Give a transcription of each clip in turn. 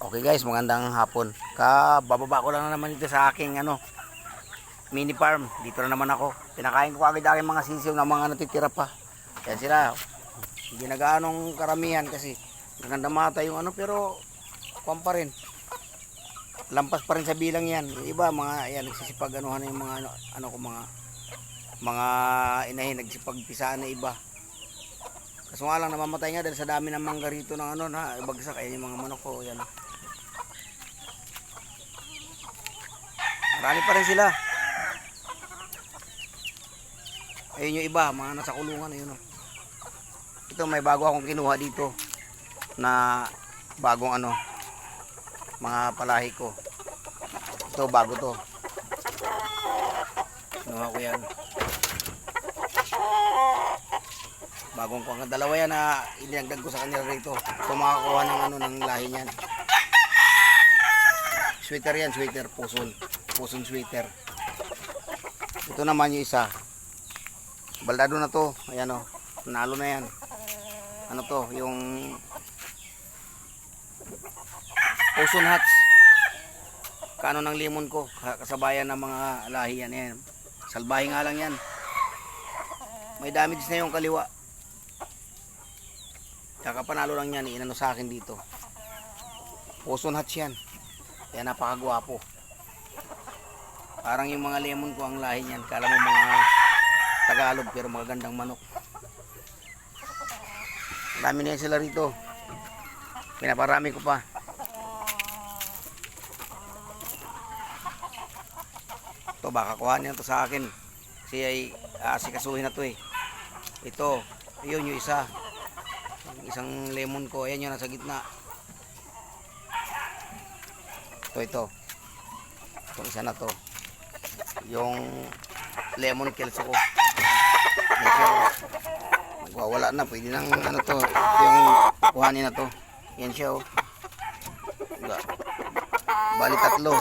Okay guys, magandang hapon. Kabababa ko lang na naman dito sa aking mini farm. Dito na naman ako. Pinakain ko agad aking mga sisiw na mga natitira pa. Kaya sila, hindi na gaanong karamihan kasi maganda mata yung pero kuwan pa rin. Lampas pa rin sa bilang yan. Yung iba, mga yan, nagsisipag anuhan yung mga mga inahin, nagsipagpisaan na iba. Kaso nga lang, namamatay nga dahil sa dami ng mangga rito ng na ibagsak. Ayan yung mga manok ko, yan. Marami pa rin sila. Ayun yung iba, mga nasa kulungan. Ayun. Ito, may bago akong kinuha dito na bagong mga palahi ko. Ito, bago to. Kinuha ko yan. Bagong ko. Dalawa yan na inilagdag ko sa kanila rito. Ito makakuha ng lahi niyan. Sweater yan, sweater, puson sweater. Ito naman yung isa. Baldado na to. Ayan o. Nalo na yan. Ano to? Yung puson hats. Kano ng limon ko. Kasabayan ng mga lahi yan. Ayan. Salbahe nga lang yan. May damage na yung kaliwa. Kaka panalo lang yan. Inano sa akin dito. Puson hats yan. Kaya napakagwapo. Parang yung mga lemon ko ang lahi niyan. Kala mo mga Tagalog pero magagandang manok. Dami na yan sila rito. Pinaparami ko pa. Ito baka kuhanin to sa akin. Kasi ay asikasuhin na to eh. Ito. Yun yung isa. Yung isang lemon ko. Ayan yun nasa gitna. Ito. Itong isa na to. Yung lemon kelso ko. Nagwawala na. Pwede nang to. Yung kuhanin na to. Yan siya oh. Bali tatlo.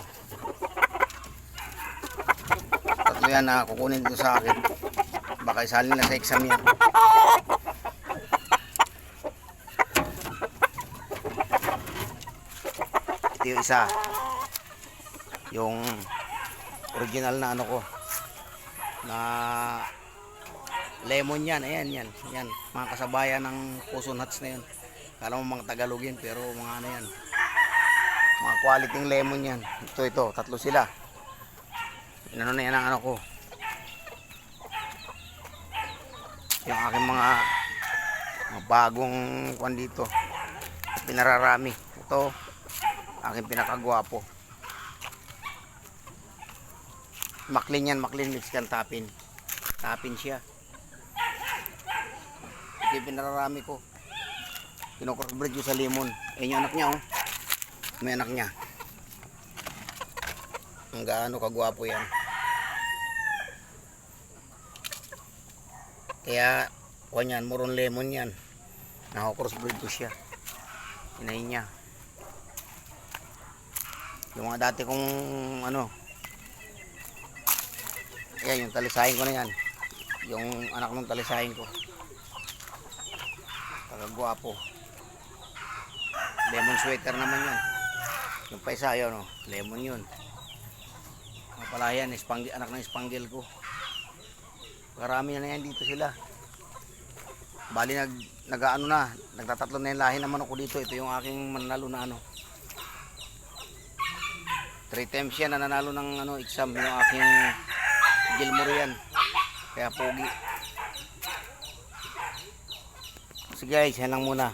Tatlo yan na kukunin dito sa akin. Baka isalin nila sa exam yan. Ito yung isa. Yung original na ko na lemon yan. Ayan yan mga kasabayan ng puson hats na yun. Kala mo mga Tagalog yan pero mga yan mga quality lemon yan. Ito tatlo sila. Inano na yan ang ko yung aking mga bagong kwan dito pinararami. Ito aking pinakagwapo. Maclean yan, Maclean Mexican Tapin. Tapin siya. Ito yung pinararami ko. Kinocrossbreed ko sa lemon. Ayun yung anak niya oh. May anak niya. Ang gaano kagwapo yan. Kaya, kuwan yan, muron lemon yan. Nakocrossbreed ko siya. Inahin niya. Yung mga dati kong ayan yung talisahin ko na yan. Yung anak ng talisahin ko. Tagagwapo. Lemon sweater naman yan. Yung pa isa yun lemon yun. Mga pala yan, anak ng spangle ko. Karami na yan dito sila. Bali nagtatatlo na yung lahi naman ako dito. Ito yung aking mananalo na 3 times yan na nanalo ng exam yung aking Gilmore yan. Kaya pogi. So guys, yan lang muna.